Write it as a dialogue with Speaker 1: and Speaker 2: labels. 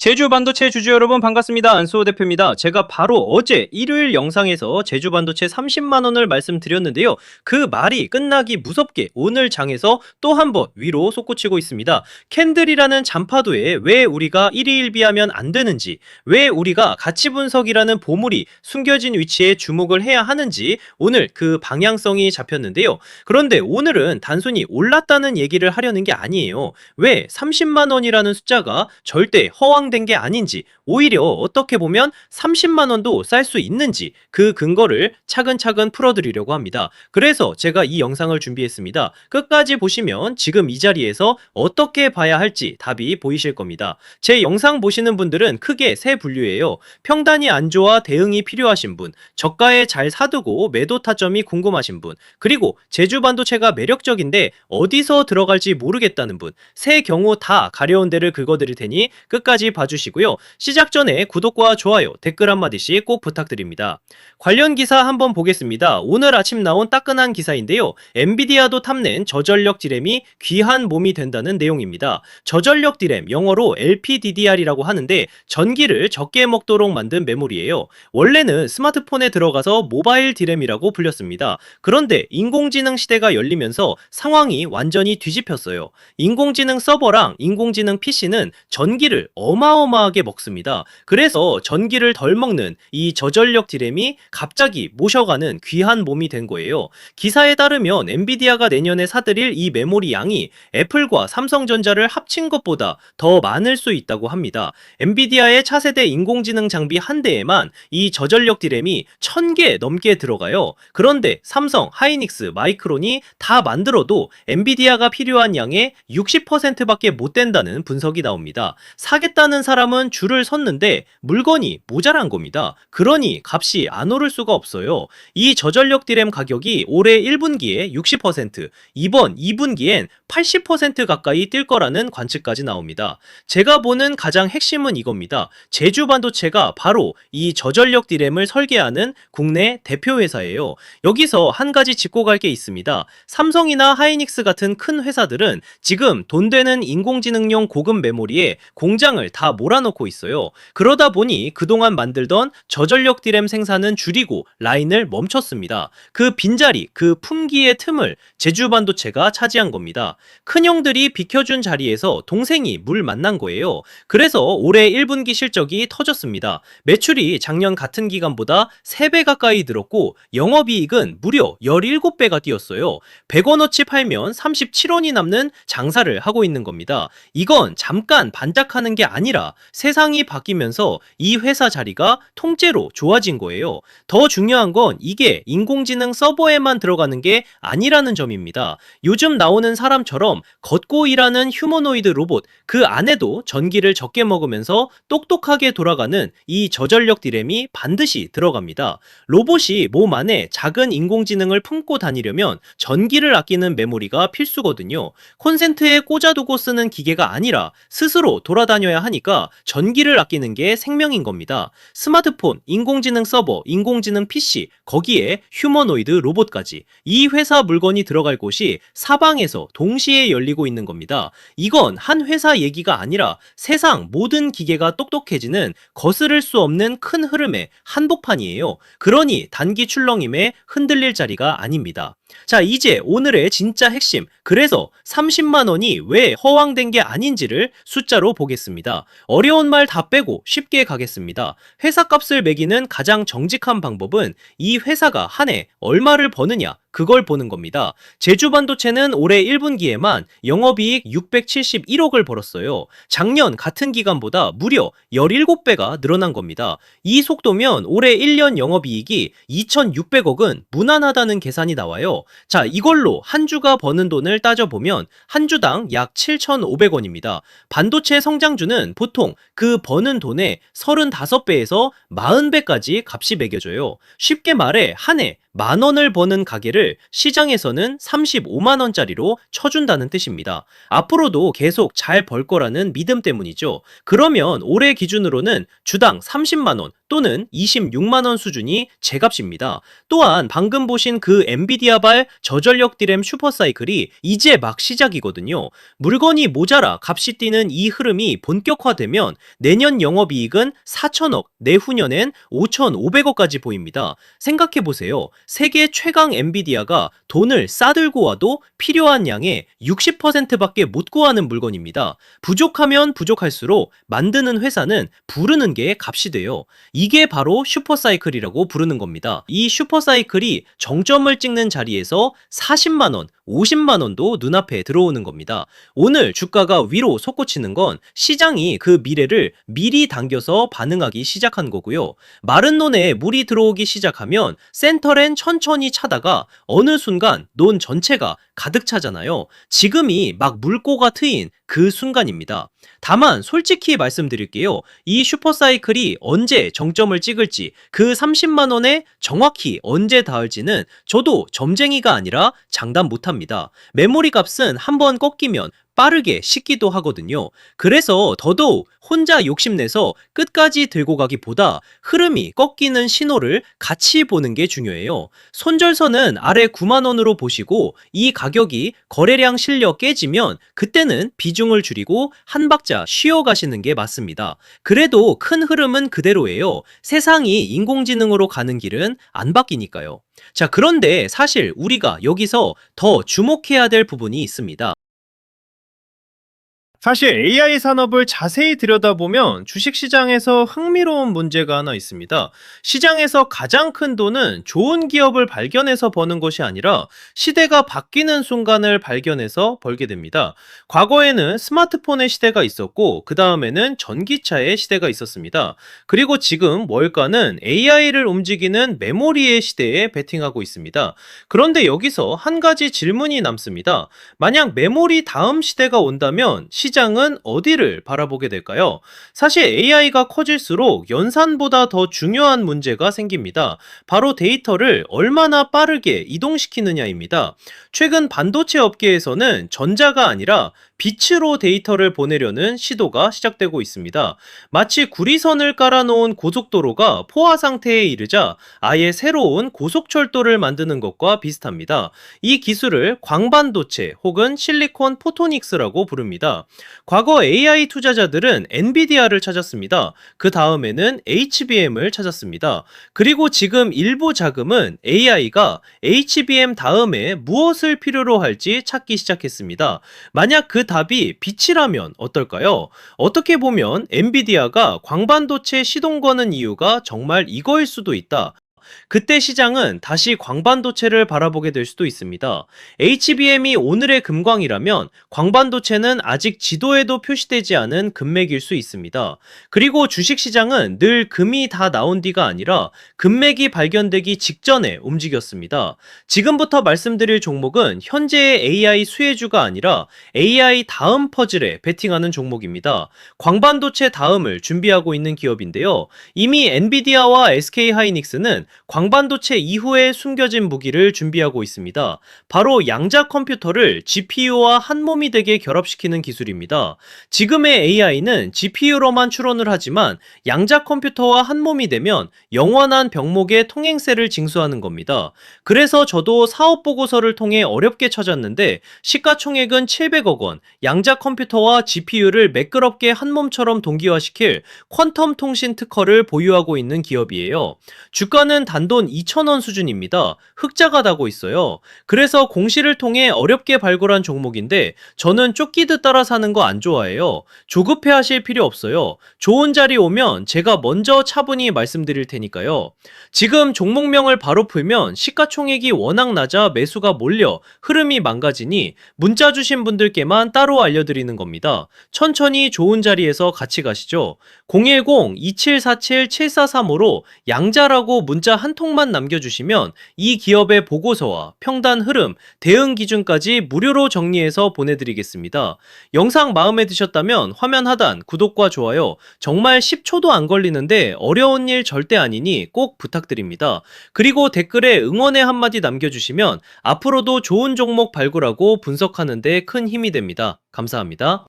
Speaker 1: 제주 반도체 주주 여러분 반갑습니다. 안수호 대표입니다. 제가 바로 어제 일요일 영상에서 제주 반도체 30만 원을 말씀드렸는데요. 그 말이 끝나기 무섭게 오늘 장에서 또 한 번 위로 솟구치고 있습니다. 캔들이라는 잔파도에 왜 우리가 일희일비하면 안 되는지, 왜 우리가 가치 분석이라는 보물이 숨겨진 위치에 주목을 해야 하는지 오늘 그 방향성이 잡혔는데요. 그런데 오늘은 단순히 올랐다는 얘기를 하려는 게 아니에요. 왜 30만 원이라는 숫자가 절대 허황된 게 아닌지, 오히려 어떻게 보면 30만 원도 쌀 수 있는지 그 근거를 차근차근 풀어드리려고 합니다. 그래서 제가 이 영상을 준비했습니다. 끝까지 보시면 지금 이 자리에서 어떻게 봐야 할지 답이 보이실 겁니다. 제 영상 보시는 분들은 크게 세 분류예요. 평단이 안 좋아 대응이 필요하신 분, 저가에 잘 사두고 매도 타점이 궁금하신 분, 그리고 제주 반도체가 매력적인데 어디서 들어갈지 모르겠다는 분, 세 경우 다 가려운 데를 긁어드릴 테니 끝까지 봐주시고요. 시작 전에 구독과 좋아요, 댓글 한마디씩 꼭 부탁드립니다. 관련 기사 한번 보겠습니다. 오늘 아침 나온 따끈한 기사인데요. 엔비디아도 탐낸 저전력 디램이 귀한 몸이 된다는 내용입니다. 저전력 디램, 영어로 LPDDR이라고 하는데 전기를 적게 먹도록 만든 메모리예요. 원래는 스마트폰에 들어가서 모바일 디램이라고 불렸습니다. 그런데 인공지능 시대가 열리면서 상황이 완전히 뒤집혔어요. 인공지능 서버랑 인공지능 PC는 전기를 어마어마하게 먹습니다. 그래서 전기를 덜 먹는 이 저전력 디램이 갑자기 모셔가는 귀한 몸이 된 거예요. 기사에 따르면 엔비디아가 내년에 사들일 이 메모리 양이 애플과 삼성전자를 합친 것보다 더 많을 수 있다고 합니다. 엔비디아의 차세대 인공지능 장비 한 대에만 이 저전력 디램이 1000개 넘게 들어가요. 그런데 삼성, 하이닉스, 마이크론이 다 만들어도 엔비디아가 필요한 양의 60%밖에 못 된다는 분석이 나옵니다. 사겠다는 사람은 줄을 섰는데 물건이 모자란 겁니다. 그러니 값이 안 오를 수가 없어요. 이 저전력 디램 가격이 올해 1분기에 60%, 이번 2분기엔 80% 가까이 뛸 거라는 관측까지 나옵니다. 제가 보는 가장 핵심은 이겁니다. 제주 반도체가 바로 이 저전력 디램을 설계하는 국내 대표 회사예요. 여기서 한 가지 짚고 갈 게 있습니다. 삼성이나 하이닉스 같은 큰 회사들은 지금 돈 되는 인공지능용 고급 메모리에 공장을 다 몰아넣고 있어요. 그러다 보니 그동안 만들던 저전력 디램 생산은 줄이고 라인을 멈췄습니다. 그 빈자리, 그 품기의 틈을 제주 반도체가 차지한 겁니다. 큰형들이 비켜준 자리에서 동생이 물 만난 거예요. 그래서 올해 1분기 실적이 터졌습니다. 매출이 작년 같은 기간보다 3배 가까이 늘었고 영업이익은 무려 17배가 뛰었어요. 100원어치 팔면 37원이 남는 장사를 하고 있는 겁니다. 이건 잠깐 반짝하는 게 아니라 세상이 바뀌면서 이 회사 자리가 통째로 좋아진 거예요. 더 중요한 건 이게 인공지능 서버에만 들어가는 게 아니라는 점입니다. 요즘 나오는 사람처럼 걷고 일하는 휴머노이드 로봇, 그 안에도 전기를 적게 먹으면서 똑똑하게 돌아가는 이 저전력 디램이 반드시 들어갑니다. 로봇이 몸 안에 작은 인공지능을 품고 다니려면 전기를 아끼는 메모리가 필수거든요. 콘센트에 꽂아두고 쓰는 기계가 아니라 스스로 돌아다녀야 하니까 전기를 아끼는 게 생명인 겁니다. 스마트폰, 인공지능 서버, 인공지능 PC, 거기에 휴머노이드 로봇까지 이 회사 물건이 들어갈 곳이 사방에서 동시에 열리고 있는 겁니다. 이건 한 회사 얘기가 아니라 세상 모든 기계가 똑똑해지는 거스를 수 없는 큰 흐름의 한복판이에요. 그러니 단기 출렁임에 흔들릴 자리가 아닙니다. 자, 이제 오늘의 진짜 핵심, 그래서 30만 원이 왜 허황된 게 아닌지를 숫자로 보겠습니다. 어려운 말 다 빼고 쉽게 가겠습니다. 회사 값을 매기는 가장 정직한 방법은 이 회사가 한 해 얼마를 버느냐, 그걸 보는 겁니다. 제주 반도체는 올해 1분기에만 영업이익 671억을 벌었어요. 작년 같은 기간보다 무려 17배가 늘어난 겁니다. 이 속도면 올해 1년 영업이익이 2,600억은 무난하다는 계산이 나와요. 자, 이걸로 한 주가 버는 돈을 따져보면 한 주당 약 7,500원입니다. 반도체 성장주는 보통 그 버는 돈의 35배에서 40배까지 값이 매겨져요. 쉽게 말해 한 해 10,000원을 버는 가게를 시장에서는 350,000원짜리로 쳐준다는 뜻입니다. 앞으로도 계속 잘 벌 거라는 믿음 때문이죠. 그러면 올해 기준으로는 주당 30만원 또는 26만원 수준이 제값입니다. 또한 방금 보신 그 엔비디아발 저전력 디램 슈퍼사이클이 이제 막 시작이거든요. 물건이 모자라 값이 뛰는 이 흐름이 본격화되면 내년 영업이익은 4천억, 내후년엔 5,500억까지 보입니다. 생각해보세요. 세계 최강 엔비디아가 돈을 싸들고 와도 필요한 양의 60%밖에 못 구하는 물건입니다. 부족하면 부족할수록 만드는 회사는 부르는 게 값이 돼요. 이게 바로 슈퍼사이클이라고 부르는 겁니다. 이 슈퍼사이클이 정점을 찍는 자리에서 40만원, 50만원도 눈앞에 들어오는 겁니다. 오늘 주가가 위로 솟구치는 건 시장이 그 미래를 미리 당겨서 반응하기 시작한 거고요. 마른 논에 물이 들어오기 시작하면 센터랜 천천히 차다가 어느 순간 논 전체가 가득 차잖아요. 지금이 막 물꼬가 트인 그 순간입니다. 다만 솔직히 말씀드릴게요. 이 슈퍼사이클이 언제 정점을 찍을지, 그 30만원에 정확히 언제 닿을지는 저도 점쟁이가 아니라 장담 못합니다. 메모리 값은 한번 꺾이면 빠르게 식기도 하거든요. 그래서 더더욱 혼자 욕심내서 끝까지 들고 가기보다 흐름이 꺾이는 신호를 같이 보는 게 중요해요. 손절선은 아래 9만원으로 보시고 이 가격이 거래량 실려 깨지면 그때는 비중을 줄이고 한 박자 쉬어 가시는 게 맞습니다. 그래도 큰 흐름은 그대로예요. 세상이 인공지능으로 가는 길은 안 바뀌니까요. 자, 그런데 사실 우리가 여기서 더 주목해야 될 부분이 있습니다.
Speaker 2: 사실 AI 산업을 자세히 들여다보면 주식시장에서 흥미로운 문제가 하나 있습니다. 시장에서 가장 큰 돈은 좋은 기업을 발견해서 버는 것이 아니라 시대가 바뀌는 순간을 발견해서 벌게 됩니다. 과거에는 스마트폰의 시대가 있었고 그 다음에는 전기차의 시대가 있었습니다. 그리고 지금 월가는 AI를 움직이는 메모리의 시대에 베팅하고 있습니다. 그런데 여기서 한 가지 질문이 남습니다. 만약 메모리 다음 시대가 온다면 시장은 어디를 바라보게 될까요? 사실 AI가 커질수록 연산보다 더 중요한 문제가 생깁니다. 바로 데이터를 얼마나 빠르게 이동시키느냐입니다. 최근 반도체 업계에서는 전자가 아니라 빛으로 데이터를 보내려는 시도가 시작되고 있습니다. 마치 구리선을 깔아놓은 고속도로가 포화 상태에 이르자 아예 새로운 고속철도를 만드는 것과 비슷합니다. 이 기술을 광반도체 혹은 실리콘 포토닉스라고 부릅니다. 과거 AI 투자자들은 엔비디아를 찾았습니다. 그 다음에는 HBM을 찾았습니다. 그리고 지금 일부 자금은 AI가 HBM 다음에 무엇을 필요로 할지 찾기 시작했습니다. 만약 그 답이 빛이라면 어떨까요? 어떻게 보면 엔비디아가 광반도체 시동 거는 이유가 정말 이거일 수도 있다. 그때 시장은 다시 광반도체를 바라보게 될 수도 있습니다. HBM이 오늘의 금광이라면 광반도체는 아직 지도에도 표시되지 않은 금맥일 수 있습니다. 그리고 주식시장은 늘 금이 다 나온 뒤가 아니라 금맥이 발견되기 직전에 움직였습니다. 지금부터 말씀드릴 종목은 현재의 AI 수혜주가 아니라 AI 다음 퍼즐에 베팅하는 종목입니다. 광반도체 다음을 준비하고 있는 기업인데요. 이미 엔비디아와 SK하이닉스는 광반도체 이후에 숨겨진 무기를 준비하고 있습니다. 바로 양자 컴퓨터를 GPU와 한 몸이 되게 결합시키는 기술입니다. 지금의 AI는 GPU로만 추론을 하지만 양자 컴퓨터와 한 몸이 되면 영원한 병목의 통행세를 징수하는 겁니다. 그래서 저도 사업 보고서를 통해 어렵게 찾았는데 시가총액은 700억 원, 양자 컴퓨터와 GPU를 매끄럽게 한 몸처럼 동기화시킬 퀀텀 통신 특허를 보유하고 있는 기업이에요. 주가는 단돈 2,000원 수준입니다. 흑자가 나고 있어요. 그래서 공시를 통해 어렵게 발굴한 종목인데 저는 쫓기듯 따라 사는 거 안 좋아해요. 조급해 하실 필요 없어요. 좋은 자리 오면 제가 먼저 차분히 말씀드릴 테니까요. 지금 종목명을 바로 풀면 시가총액이 워낙 낮아 매수가 몰려 흐름이 망가지니 문자 주신 분들께만 따로 알려드리는 겁니다. 천천히 좋은 자리에서 같이 가시죠. 010-2747-7435로 양자라고 문자 문자 한 통만 남겨주시면 이 기업의 보고서와 평단 흐름, 대응 기준까지 무료로 정리해서 보내드리겠습니다. 영상 마음에 드셨다면 화면 하단 구독과 좋아요, 정말 10초도 안 걸리는데 어려운 일 절대 아니니 꼭 부탁드립니다. 그리고 댓글에 응원의 한마디 남겨주시면 앞으로도 좋은 종목 발굴하고 분석하는 데 큰 힘이 됩니다. 감사합니다.